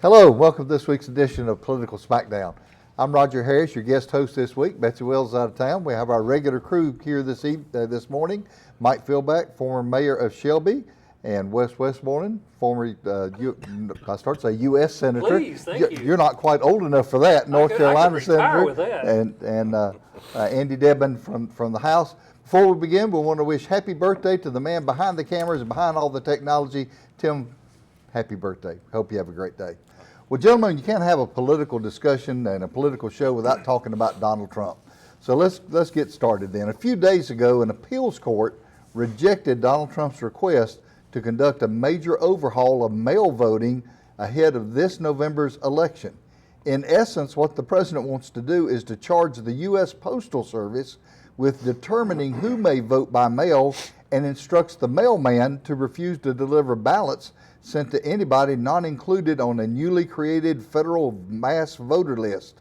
Hello, welcome to this week's edition of Political Smackdown. I'm Roger Harris, your guest host this week. Betsy Wells is out of town. We have our regular crew here this morning. Mike Philback, former mayor of Shelby, and Wes Westmoreland, former, U.S. Senator. Please, thank you. You're not quite old enough for that, North Carolina Senator. With that. And Andy Debban from the House. Before we begin, we want to wish happy birthday to the man behind the cameras and behind all the technology. Tim, happy birthday. Hope you have a great day. Well, gentlemen, you can't have a political discussion and a political show without talking about Donald Trump. So let's get started then. A few days ago, an appeals court rejected Donald Trump's request to conduct a major overhaul of mail voting ahead of this November's election. In essence, what the president wants to do is to charge the U.S. Postal Service with determining who may vote by mail and instructs the mailman to refuse to deliver ballots sent to anybody not included on a newly created federal mass voter list.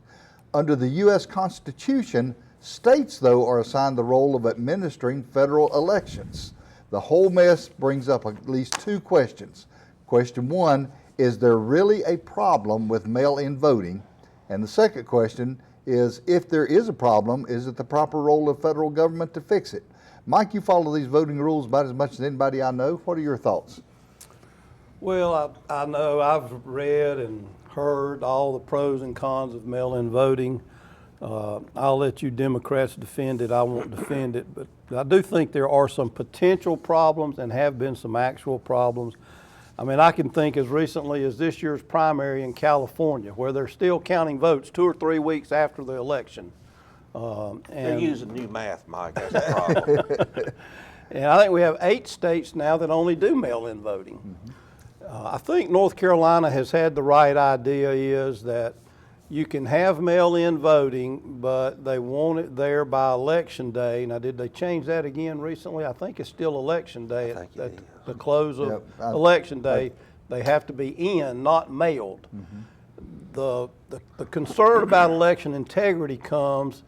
Under the U.S. Constitution, states, though, are assigned the role of administering federal elections. The whole mess brings up at least two questions. Question one, is there really a problem with mail-in voting? And the second question is, if there is a problem, is it the proper role of federal government to fix it? Mike, you follow these voting rules about as much as anybody I know. What are your thoughts? Well, I know I've read and heard all the pros and cons of mail-in voting. I'll let you Democrats defend it. I won't defend it. But I do think there are some potential problems and have been some actual problems. I mean, I can think as recently as this year's primary in California, where they're still counting votes 2 or 3 weeks after the election. They're using new math, Mike. That's the problem. And I think we have 8 states now that only do mail-in voting. Mm-hmm. I think North Carolina has had the right idea, is that you can have mail-in voting, but they want it there by election day. Now, did they change that again recently? I think it's still election day. At the close of election day, they have to be in, not mailed. Mm-hmm. The concern about election integrity comes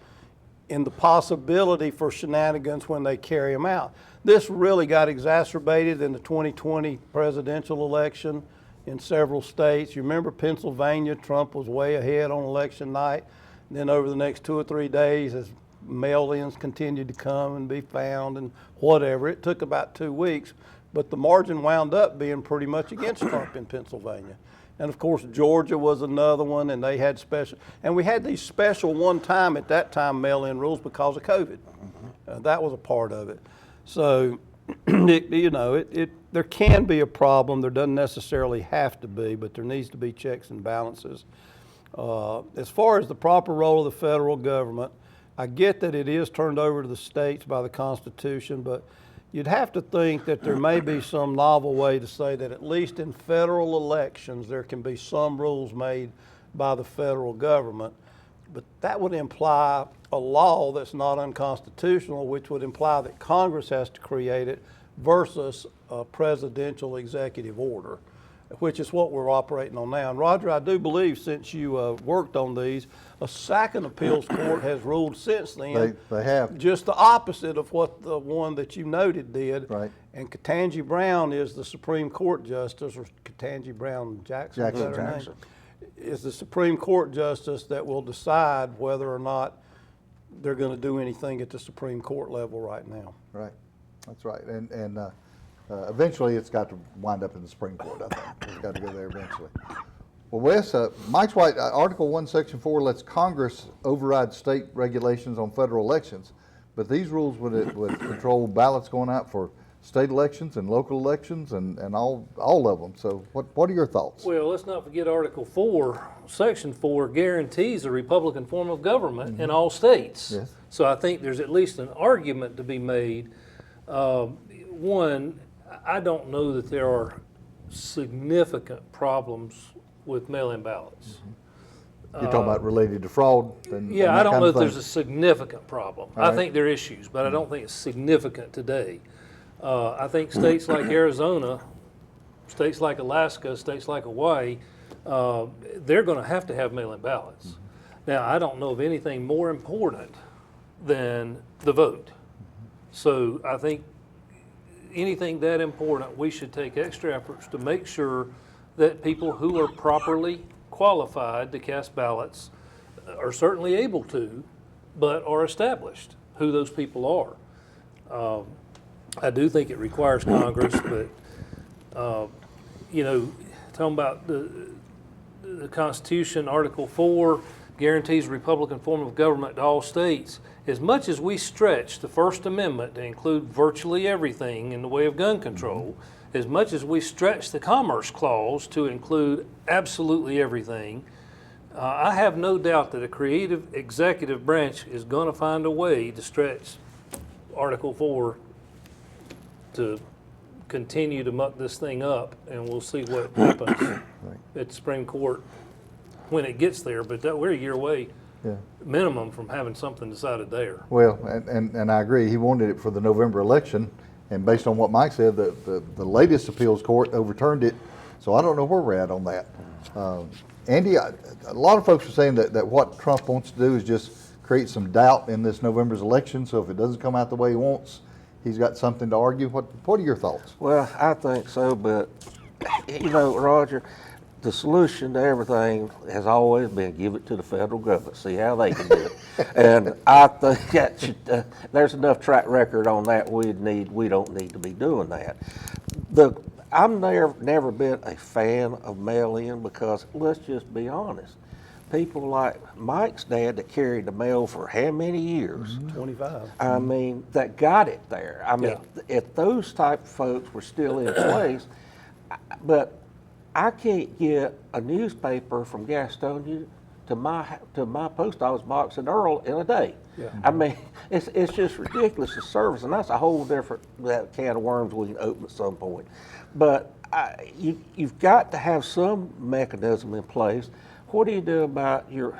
in the possibility for shenanigans when they carry them out. This really got exacerbated in the 2020 presidential election in several states. You remember Pennsylvania, Trump was way ahead on election night. And then over the next 2 or 3 days, as mail-ins continued to come and be found and whatever, it took about 2 weeks, but the margin wound up being pretty much against Trump in Pennsylvania. And of course, Georgia was another one, and they had special, and we had these special one-time, at that time, mail-in rules because of COVID. That was a part of it. So, there can be a problem. There doesn't necessarily have to be, but there needs to be checks and balances. As far as the proper role of the federal government, I get that it is turned over to the states by the Constitution, but you'd have to think that there may be some novel way to say that at least in federal elections there can be some rules made by the federal government, but that would imply a law that's not unconstitutional, which would imply that Congress has to create it versus a presidential executive order, which is what we're operating on now. And Roger, I do believe since you worked on these, a second appeals court has ruled since then. They have. Just the opposite of what the one that you noted did. Right. And Ketanji Brown is the Supreme Court Justice, or Ketanji Brown Jackson. Is the Supreme Court Justice that will decide whether or not they're going to do anything at the Supreme Court level right now. Right. That's right. And eventually it's got to wind up in the Supreme Court, I think. It's got to go there eventually. Well, Wes, Mike's right. Article 1, Section 4 lets Congress override state regulations on federal elections, but these rules would control ballots going out for state elections and local elections and all of them. So what are your thoughts? Well, let's not forget Article 4, Section 4 guarantees a Republican form of government in all states. Yes. So I think there's at least an argument to be made. One, I don't know that there are significant problems with mail-in ballots. You're talking about related to fraud? I don't know if there's a significant problem. All right. I think there are issues, but I don't think it's significant today. I think states like Arizona, states like Alaska, states like Hawaii, they're going to have mail-in ballots. Now, I don't know of anything more important than the vote. So I think anything that important, we should take extra efforts to make sure that people who are properly qualified to cast ballots are certainly able to, but are established who those people are. I do think it requires Congress, but talking about the Constitution, Article 4 guarantees Republican form of government to all states. As much as we stretch the First Amendment to include virtually everything in the way of gun control, as much as we stretch the Commerce Clause to include absolutely everything, I have no doubt that a creative executive branch is going to find a way to stretch Article 4 to continue to muck this thing up, and we'll see what happens at the Supreme Court when it gets there. But we're a year away, minimum, from having something decided there. Well, and I agree. He wanted it for the November election, and based on what Mike said, the latest appeals court overturned it. So I don't know where we're at on that. Andy, a lot of folks are saying that what Trump wants to do is just create some doubt in this November's election. So if it doesn't come out the way he wants, he's got something to argue. What are your thoughts? Well, I think so, but Roger, the solution to everything has always been give it to the federal government, see how they can do it. And I think that should, there's enough track record on that. We don't need to be doing that. I've never been a fan of mail-in because, let's just be honest, people like Mike's dad that carried the mail for how many years? 25. I mean, that got it there. I mean, if those type of folks were still in place, but I can't get a newspaper from Gastonia to my post office box in Earl in a day. Yeah. I mean, it's just ridiculous, the service, and that's a whole different can of worms we can open at some point. But you've got to have some mechanism in place. What do you do about your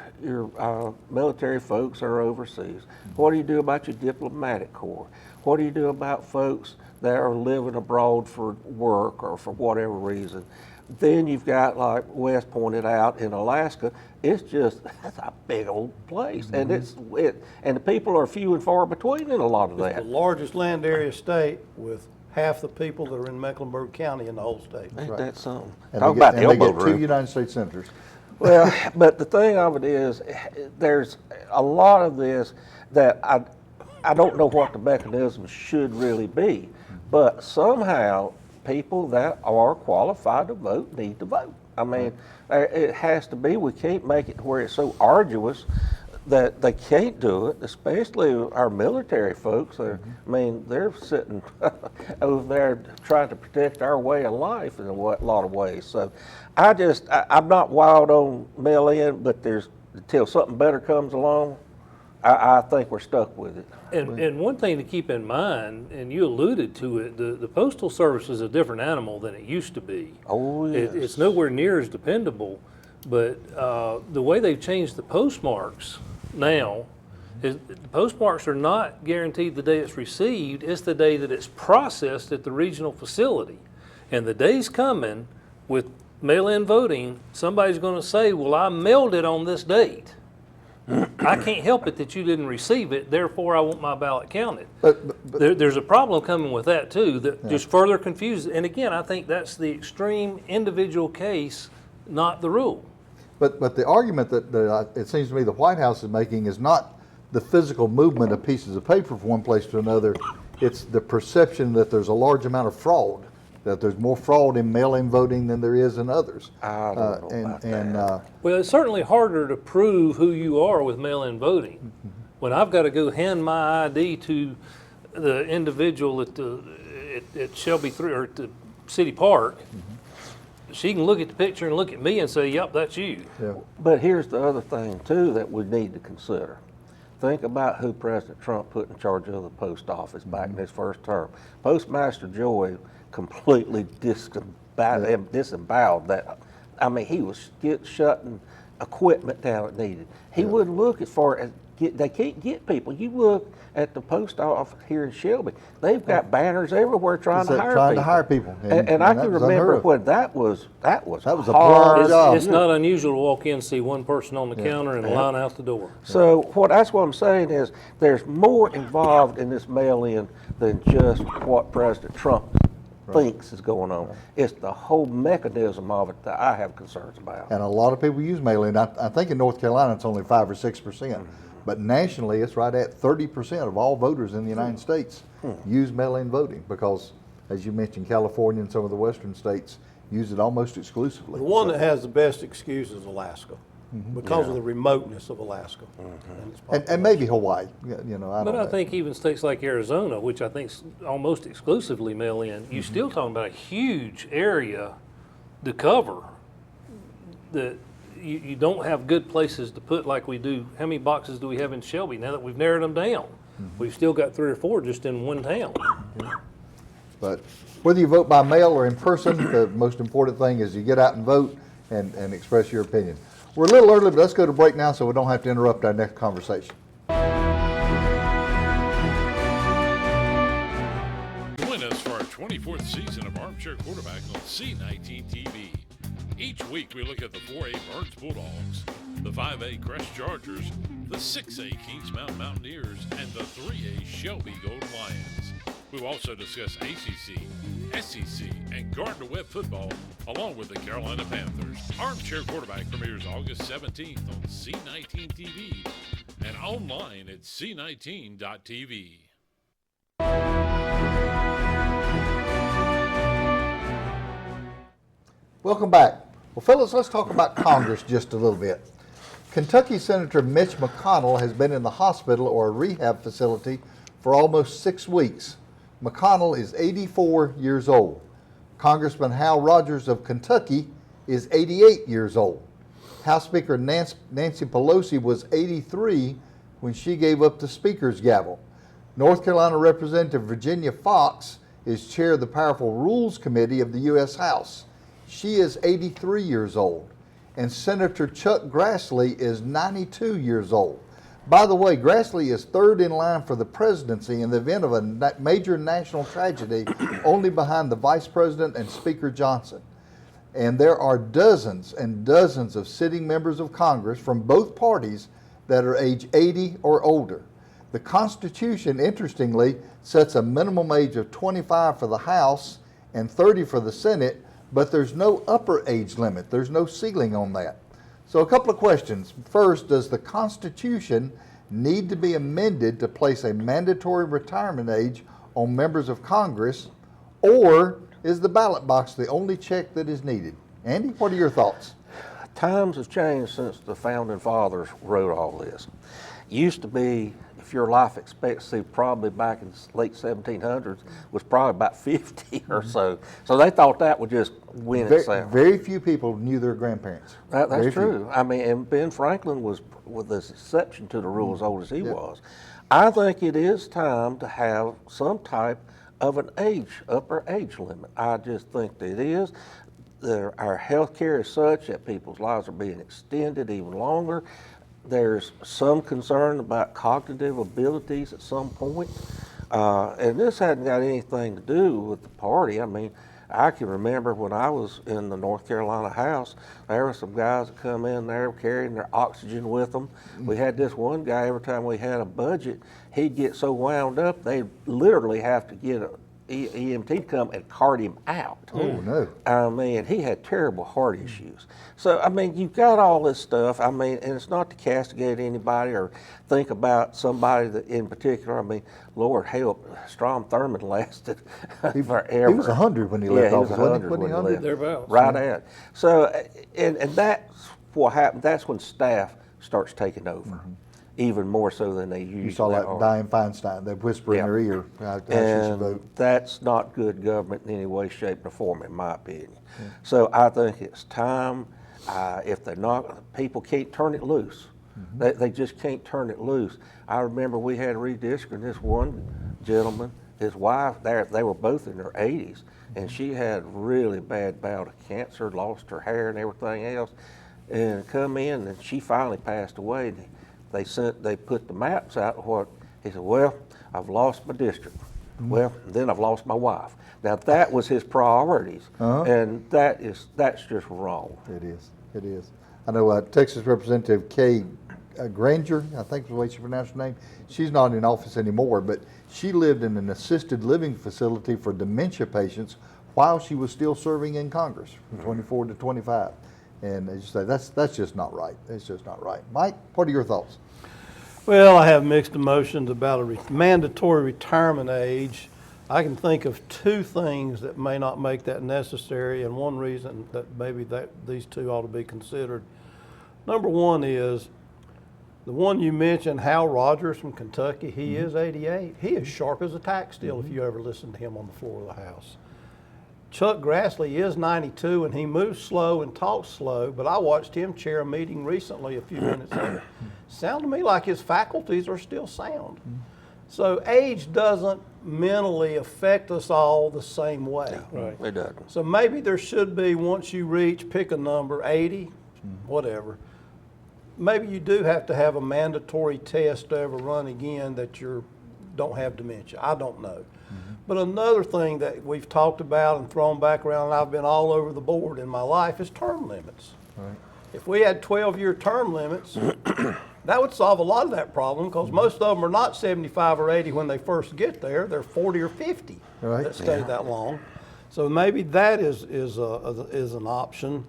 military folks that are overseas? What do you do about your diplomatic corps? What do you do about folks that are living abroad for work or for whatever reason? Then you've got, like Wes pointed out, in Alaska, that's a big old place, and and the people are few and far between in a lot of It's that. the largest land area state with half the people that are in Mecklenburg County in the whole state. Ain't that something? And Talk they about get, and they elbow get 2 room. United States senators. Well, but the thing of it is, there's a lot of this that I don't know what the mechanism should really be, but somehow people that are qualified to vote need to vote. I mean, it has to be. We can't make it where it's so arduous that they can't do it, especially our military folks. I mean, they're sitting over there trying to protect our way of life in a lot of ways. So I'm not wild on mail-in, but until something better comes along, I think we're stuck with it. And one thing to keep in mind, and you alluded to it, the Postal Service is a different animal than it used to be. Oh, yes. It's nowhere near as dependable, but the way they've changed the postmarks now is the postmarks are not guaranteed the day it's received, it's the day that it's processed at the regional facility. And the day's coming with mail-in voting, somebody's going to say, well, I mailed it on this date. I can't help it that you didn't receive it, therefore I want my ballot counted. But There's a problem coming with that too, that just further confuses. And again, I think that's the extreme individual case, not the rule. But the argument that it seems to me the White House is making is not the physical movement of pieces of paper from one place to another. It's the perception that there's a large amount of fraud, that there's more fraud in mail-in voting than there is in others. I don't know about that. Well, it's certainly harder to prove who you are with mail-in voting. When I've got to go hand my ID to the individual at Shelby 3 or at the City Park, she can look at the picture and look at me and say, yep, that's you. Yeah. But here's the other thing, too, that we need to consider. Think about who President Trump put in charge of the post office back in his first term. Postmaster Joy completely disemboweled that. I mean, he was shutting equipment down that needed. He wouldn't look as far as they can't get people. You look at the post office here in Shelby; they've got banners everywhere trying to hire people. And I can remember when that was a a hard job. It's not unusual to walk in, see one person on the counter and a line out the door. So that's what I'm saying is there's more involved in this mail-in than just what President Trump thinks is going on. It's the whole mechanism of it that I have concerns about. And a lot of people use mail-in. I think in North Carolina it's only 5 or 6%, but nationally it's right at 30% of all voters in the United States use mail-in voting because, as you mentioned, California and some of the western states use it almost exclusively. The one that has the best excuse is Alaska, because of the remoteness of Alaska. And maybe Hawaii, you know, I But don't I know. think even states like Arizona, which I think is almost exclusively mail-in, you're still talking about a huge area to cover that you don't have good places to put like we do. How many boxes do we have in Shelby now that we've narrowed them down? We've still got 3 or 4 just in one town. But whether you vote by mail or in person, the most important thing is you get out and vote and express your opinion. We're a little early, but let's go to break now so we don't have to interrupt our next conversation. Join us for our 24th season of Armchair Quarterback on C19 TV. Each week we look at the 4A Burns Bulldogs, the 5A Crest Chargers, the 6A Kings Mountain Mountaineers, and the 3A Shelby Golden Lions. We will also discuss ACC, SEC, and Gardner-Webb football, along with the Carolina Panthers. Armchair Quarterback premieres August 17th on C19 TV and online at c19.tv. Welcome back. Well, fellas, let's talk about Congress just a little bit. Kentucky Senator Mitch McConnell has been in the hospital or a rehab facility for almost 6 weeks. McConnell is 84 years old. Congressman Hal Rogers of Kentucky is 88 years old. House Speaker Nancy Pelosi was 83 when she gave up the Speaker's gavel. North Carolina Representative Virginia Fox is chair of the Powerful Rules Committee of the U.S. House. She is 83 years old. And Senator Chuck Grassley is 92 years old. By the way, Grassley is third in line for the presidency in the event of a major national tragedy, only behind the Vice President and Speaker Johnson. And there are dozens and dozens of sitting members of Congress from both parties that are age 80 or older. The Constitution, interestingly, sets a minimum age of 25 for the House and 30 for the Senate, but there's no upper age limit. There's no ceiling on that. So a couple of questions. First, does the Constitution need to be amended to place a mandatory retirement age on members of Congress, or is the ballot box the only check that is needed? Andy, what are your thoughts? Times have changed since the founding fathers wrote all this. Used to be, if your life expectancy probably back in the late 1700s was probably about 50 or so. So they thought that would just win itself. Very few people knew their grandparents. That's Very true. few. I mean, and Ben Franklin was, with this exception to the rule, as old as he was. I think it is time to have some type of an upper age limit. I just think that it is. Our health care is such that people's lives are being extended even longer. There's some concern about cognitive abilities at some point. And this hadn't got anything to do with the party. I mean, I can remember when I was in the North Carolina House, there were some guys that come in there carrying their oxygen with them. We had this one guy, every time we had a budget, he'd get so wound up, they'd literally have to get a EMT to come and cart him out. Oh, no. I mean, he had terrible heart issues. So, I mean, you've got all this stuff. I mean, and it's not to castigate anybody or think about somebody that in particular. I mean, Lord help, Strom Thurmond lasted forever. He was 100 when he left Yeah, he was office, wasn't 100 he? when he Wasn't he left. 100? Thereabouts. Right at. So, and that's what happened. That's when staff starts taking over, even more so than they usually You saw like are. Dianne Feinstein, they whisper in Yeah. her ear how she should vote. And that's not good government in any way, shape, or form, in my opinion. So I think it's time. If they're not, people can't turn it loose. They just can't turn it loose. I remember we had redistricting. This one gentleman, his wife, they were both in their 80s, and she had really bad bout of cancer, lost her hair and everything else, and come in, and she finally passed away. They put the maps out. He said, well, I've lost my district. Well, then I've lost my wife. Now that was his priorities, and that's just wrong. It is. It is. I know Texas Representative Kay Granger, I think is the way she pronounced her name. She's not in office anymore, but she lived in an assisted living facility for dementia patients while she was still serving in Congress from 24 to 25. And as you say, that's just not right. It's just not right. Mike, what are your thoughts? Well, I have mixed emotions about a mandatory retirement age. I can think of two things that may not make that necessary, and one reason that maybe these two ought to be considered. Number one is the one you mentioned, Hal Rogers from Kentucky. He is 88. He is sharp as a tack still if you ever listen to him on the floor of the House. Chuck Grassley is 92, and he moves slow and talks slow, but I watched him chair a meeting recently a few minutes ago. Sounded to me like his faculties are still sound. So age doesn't mentally affect us all the same way. Right. It doesn't. So maybe there should be, once you reach, pick a number, 80, whatever. Maybe you do have to have a mandatory test to ever run again that you don't have dementia. I don't know. But another thing that we've talked about and thrown back around, and I've been all over the board in my life, is term limits. Right. If we had 12-year term limits, that would solve a lot of that problem, because most of them are not 75 or 80 when they first get there. They're 40 or 50 Right. that stay that long. So maybe that is an option.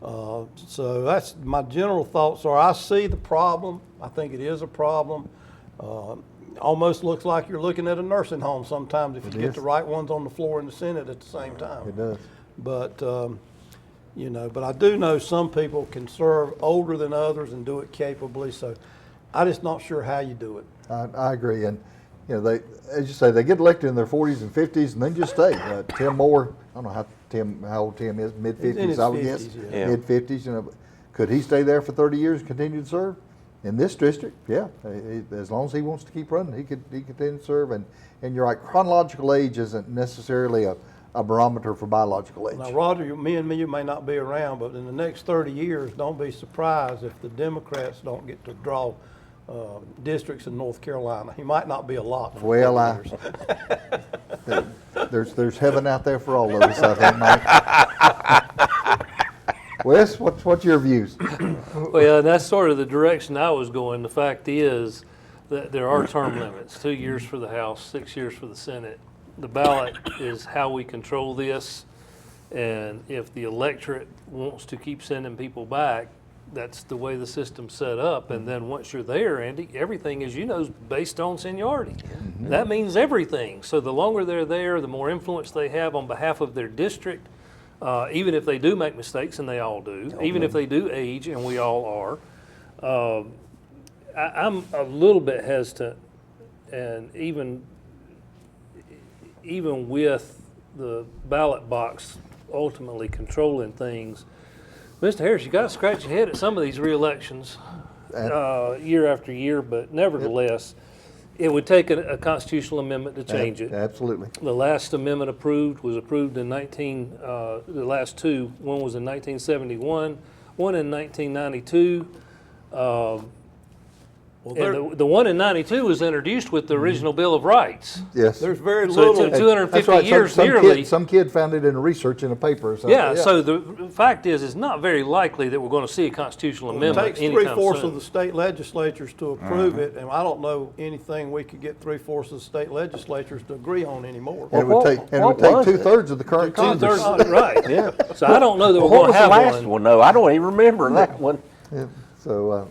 So that's my general thoughts are, I see the problem. I think it is a problem. Almost looks like you're looking at a nursing home sometimes if you get the right ones on the floor in the Senate at the same time. It does. But, you know, but I do know some people can serve older than others and do it capably, so I'm just not sure how you do it. I agree. And, you know, they, as you say, they get elected in their 40s and 50s and then just stay. Tim Moore, I don't know how old Tim is, He's in mid-50s, his I would guess. 50s, yeah. Mid-50s. You know, could he stay there for 30 years and continue to serve? In this district, yeah, as long as he wants to keep running, he continue to serve. And you're right, chronological age isn't necessarily a barometer for biological age. Now, Roger, you may not be around, but in the next 30 years, don't be surprised if the Democrats don't get to draw districts in North Carolina. He might not be a lot. For Well, 30 years. there's heaven out there for all of us, I think, Mike. Wes, what's your views? Well, and that's sort of the direction I was going. The fact is that there are term limits, 2 years for the House, 6 years for the Senate. The ballot is how we control this, and if the electorate wants to keep sending people back, that's the way the system's set up. And then once you're there, Andy, everything, as you know, is based on seniority. That means everything. So the longer they're there, the more influence they have on behalf of their district. Even if they do make mistakes, and they all do, even if they do age, and we all are, I'm a little bit hesitant, and even with the ballot box ultimately controlling things, Mr. Harris, you got to scratch your head at some of these re-elections year after year, but nevertheless, it would take a constitutional amendment to change it. Absolutely. The last amendment was approved in the last two. One was in 1971, one in 1992. And the one in 92 was introduced with the original Bill of Rights. Yes. There's very So little. it took 250 That's right. years some nearly. Some kid found it in research in a paper or something. Yeah, so the fact is, it's not very likely that we're going to see a constitutional It amendment takes anytime 3/4 soon. of the state legislatures to approve it, and I don't know anything we could get 3/4 of the state legislatures to agree on anymore. And it would take, What was it? 2/3 of the current Congress. Two-thirds, right. Yeah. So I don't know that Well, we're what going was to the have last one. one? No, I don't even remember that one. Yeah. So,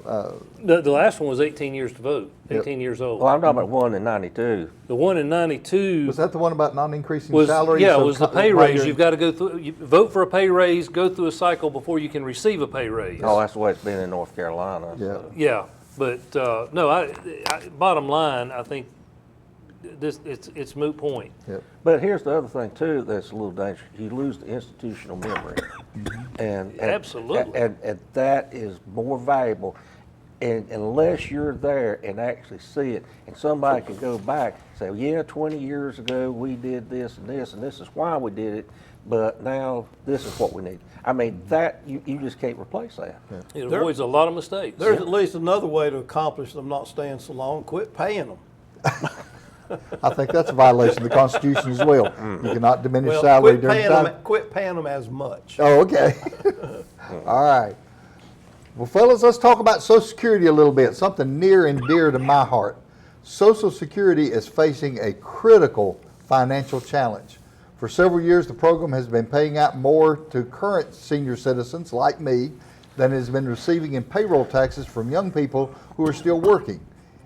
The last one was 18 years to vote, 18 years old. Well, I'm talking about one in 92. The one in 92 was that the one about not increasing was, salaries? yeah, it So was the pay raise. You've got to go through, you vote for a pay raise, go through a cycle before you can receive a pay raise. Oh, that's the way it's been in North Carolina. Yeah. Yeah, but no, bottom line, I think it's moot point. Yep. But here's the other thing too that's a little dangerous. You lose the institutional memory, and Absolutely. and that is more valuable. And unless you're there and actually see it, and somebody can go back and say, yeah, 20 years ago we did this, and this is why we did it, but now this is what we need. I mean, that you just can't replace that. It avoids a lot of mistakes. There's at least another way to accomplish them not staying so long. Quit paying them. I think that's a violation of the Constitution as well. You cannot diminish Well, salary during time. quit paying them as much. Oh, okay. All right. Well, fellas, let's talk about Social Security a little bit, something near and dear to my heart. Social Security is facing a critical financial challenge. For several years, the program has been paying out more to current senior citizens like me than it has been receiving in payroll taxes from young people who are still working.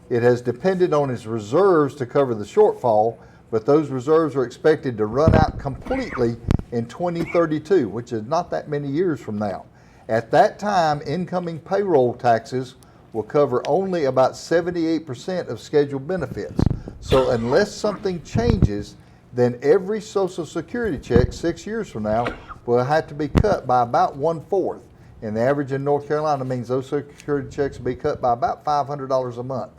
It has depended on its reserves to cover the shortfall, but those reserves are expected to run out completely in 2032, which is not that many years from now. At that time, incoming payroll taxes will cover only about 78% of scheduled benefits. So unless something changes, then every Social Security check 6 years from now will have to be cut by about 1/4. And the average in North Carolina means those Social Security checks will be cut by about $500 a month.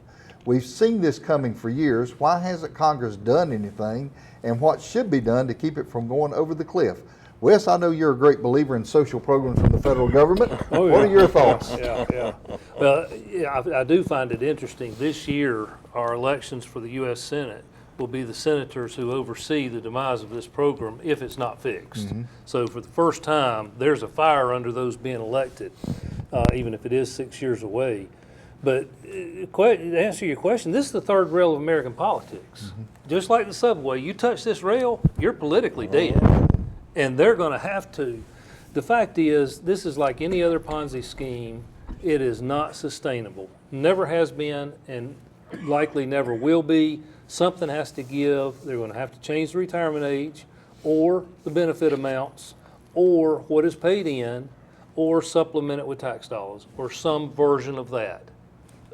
We've seen this coming for years. Why hasn't Congress done anything? And what should be done to keep it from going over the cliff? Wes, I know you're a great believer in social programs from the federal government. Oh, yeah. What are your thoughts? Yeah. Well, yeah, I do find it interesting. This year, our elections for the U.S. Senate will be the senators who oversee the demise of this program if it's not fixed. So for the first time, there's a fire under those being elected, even if it is 6 years away. But to answer your question, this is the third rail of American politics. Just like the subway, you touch this rail, you're politically dead. And they're going to have to. The fact is, this is like any other Ponzi scheme. It is not sustainable. Never has been and likely never will be. Something has to give. They're going to have to change the retirement age or the benefit amounts or what is paid in or supplement it with tax dollars or some version of that.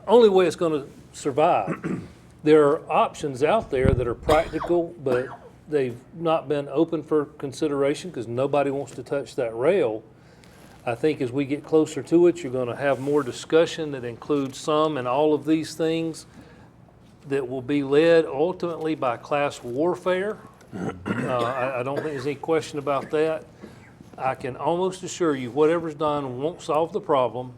Only way it's going to survive. There are options out there that are practical, but they've not been open for consideration because nobody wants to touch that rail. I think as we get closer to it, you're going to have more discussion that includes some and all of these things that will be led ultimately by class warfare. I don't think there's any question about that. I can almost assure you whatever's done won't solve the problem.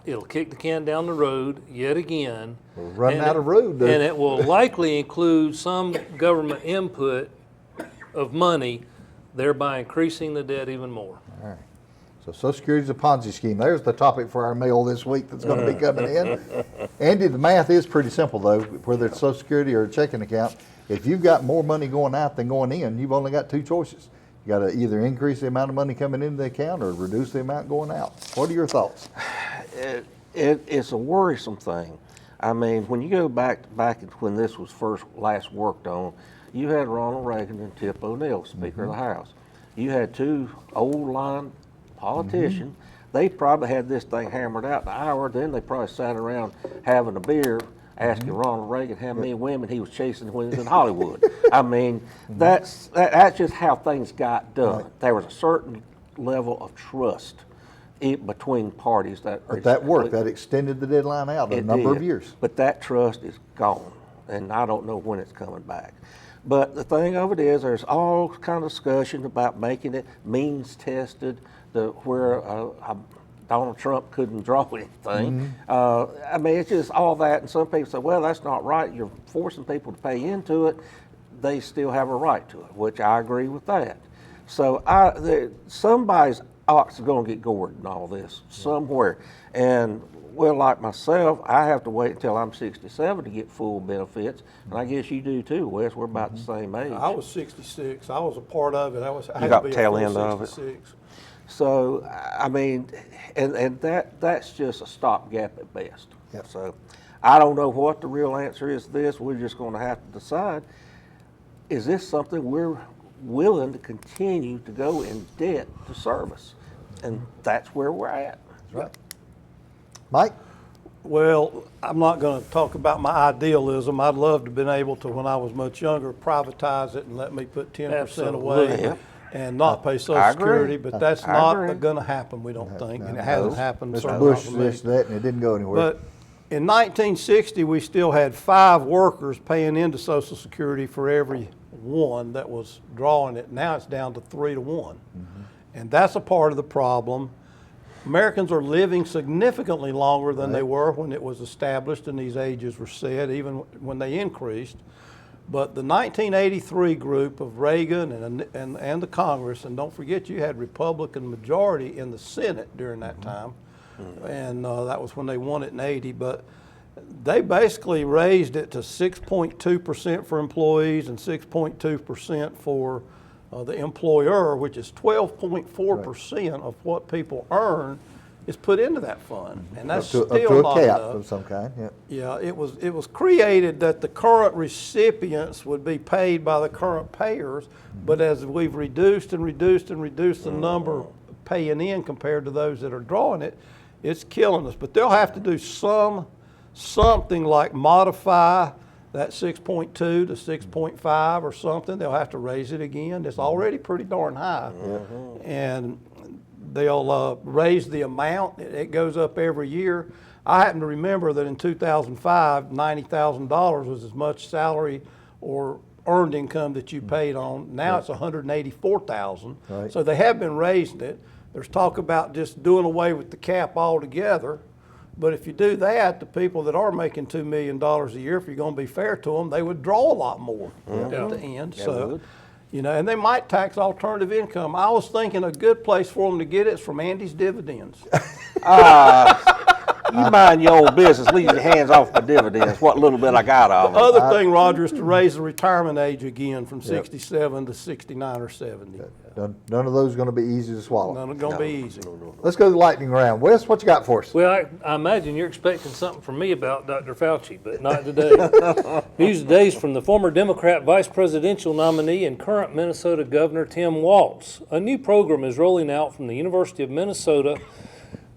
It'll kick the can down the road yet again. We're running out of road, dude. And it will likely include some government input of money, thereby increasing the debt even more. All right. So Social Security is a Ponzi scheme. There's the topic for our mail this week that's going to be coming in. Andy, the math is pretty simple, though, whether it's Social Security or a checking account. If you've got more money going out than going in, you've only got two choices. You got to either increase the amount of money coming into the account or reduce the amount going out. What are your thoughts? It's a worrisome thing. I mean, when you go back when this was last worked on, you had Ronald Reagan and Tip O'Neill, Speaker of the House. You had two old line politicians. They probably had this thing hammered out in an hour. Then they probably sat around having a beer, asking Ronald Reagan how many women he was chasing when he was in Hollywood. I mean, that's just how things got done. Right. There was a certain level of trust between parties But that worked. That extended the deadline out a number of years. But that trust is gone, and I don't know when it's coming back. But the thing of it is, there's all kind of discussion about making it means tested, where Donald Trump couldn't draw anything. I mean, it's just all that, and some people say, well, that's not right. You're forcing people to pay into it. They still have a right to it, which I agree with that. So somebody's ox is going to get gored in all this somewhere. And well, like myself, I have to wait until I'm 67 to get full benefits, and I guess you do too, Wes. We're about the same age. I was 66. I was a part of it. I had got to be tail a full end of it. 66. So I mean, and that's just a stopgap at best. Yep. So I don't know what the real answer is to this. We're just going to have to decide: is this something we're willing to continue to go in debt to service? And that's where we're at. That's right. Mike? Well, I'm not going to talk about my idealism. I'd love to have been able to, when I was much younger, privatize it and let me put 10% away Absolutely. and not pay Social I agree. Security, but that's I not agree. going to happen, we don't think, and no. it hasn't happened. Mr. certainly Bush not with me. suggested that, and it didn't go anywhere. But in 1960, we still had 5 workers paying into Social Security for every one that was drawing it. Now it's down to 3 to 1. And that's a part of the problem. Americans are living significantly longer than they were when it was established and these ages were set, even when they increased. But the 1983 group of Reagan and the Congress, and don't forget you had Republican majority in the Senate during that time, and that was when they won it in 80, but they basically raised it to 6.2% for employees and 6.2% for the employer, which is 12.4% of what people earn, is put into that fund, and that's Up still to a not cap enough. of some kind, yeah. Yeah, it was created that the current recipients would be paid by the current payers, but as we've reduced and reduced and reduced the number paying in compared to those that are drawing it, it's killing us. But they'll have to do something like modify that 6.2 to 6.5 or something. They'll have to raise it again. It's already pretty darn high. And they'll raise the amount. It goes up every year. I happen to remember that in 2005, $90,000 was as much salary or earned income that you paid on. Now it's $184,000. Right. So they have been raising it. There's talk about just doing away with the cap altogether. But if you do that, the people that are making $2 million a year, if you're going to be fair to them, they would draw a lot more at the end. They So, would. you know, and they might tax alternative income. I was thinking a good place for them to get it is from Andy's dividends. You mind your own business, leave your hands off my dividends, what little bit I got of them. Other thing, Roger, is to raise the retirement age again from 67 to 69 or 70. None of those are going to be easy to swallow. None of going to be easy. Let's go to the lightning round. Wes, what you got for us? Well, I imagine you're expecting something from me about Dr. Fauci, but not today. News today is from the former Democrat vice presidential nominee and current Minnesota Governor Tim Walz. A new program is rolling out from the University of Minnesota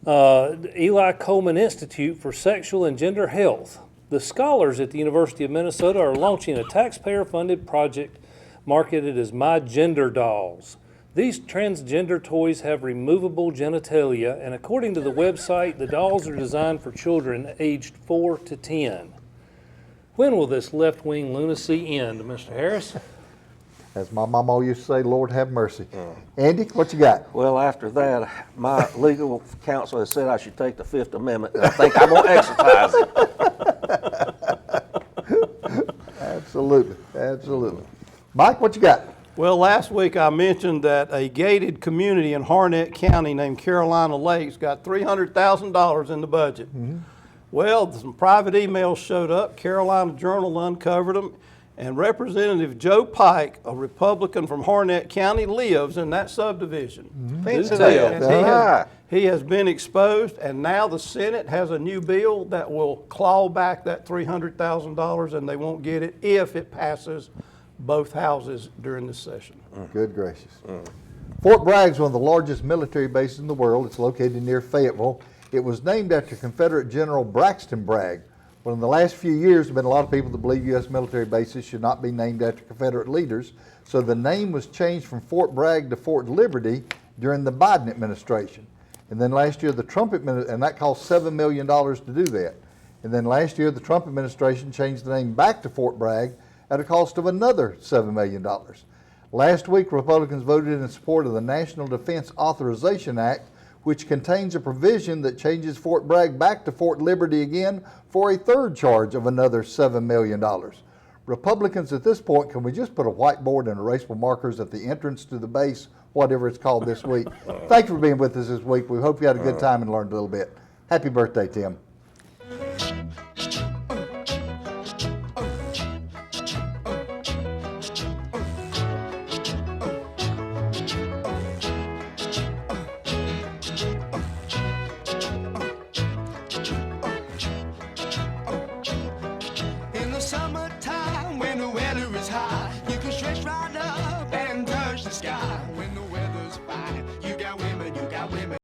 Eli Coleman Institute for Sexual and Gender Health. The scholars at the University of Minnesota are launching a taxpayer-funded project marketed as My Gender Dolls. These transgender toys have removable genitalia, and according to the website, the dolls are designed for children aged 4 to 10. When will this left-wing lunacy end, Mr. Harris? As my mama used to say, Lord have mercy. Andy, what you got? Well, after that, my legal counsel has said I should take the Fifth Amendment, and I think I'm going to exercise it. Absolutely, absolutely. Mike, what you got? Well, last week I mentioned that a gated community in Harnett County named Carolina Lakes got $300,000 in the budget. Well, some private emails showed up. Carolina Journal uncovered them. And Representative Joe Pike, a Republican from Harnett County, lives in that subdivision. Fancy And that. he has been exposed, and now the Senate has a new bill that will claw back that $300,000, and they won't get it if it passes both houses during this session. Good gracious. Fort Bragg is one of the largest military bases in the world. It's located near Fayetteville. It was named after Confederate General Braxton Bragg. Well, in the last few years, there have been a lot of people that believe U.S. military bases should not be named after Confederate leaders. So the name was changed from Fort Bragg to Fort Liberty during the Biden administration. And then last year, the Trump administration, and that cost $7 million to do that. And then last year, the Trump administration changed the name back to Fort Bragg at a cost of another $7 million. Last week, Republicans voted in support of the National Defense Authorization Act, which contains a provision that changes Fort Bragg back to Fort Liberty again for a third charge of another $7 million. Republicans at this point, can we just put a whiteboard and erasable markers at the entrance to the base, whatever it's called this week? Thank you for being with us this week. We hope you had a good time and learned a little bit. Happy birthday, Tim.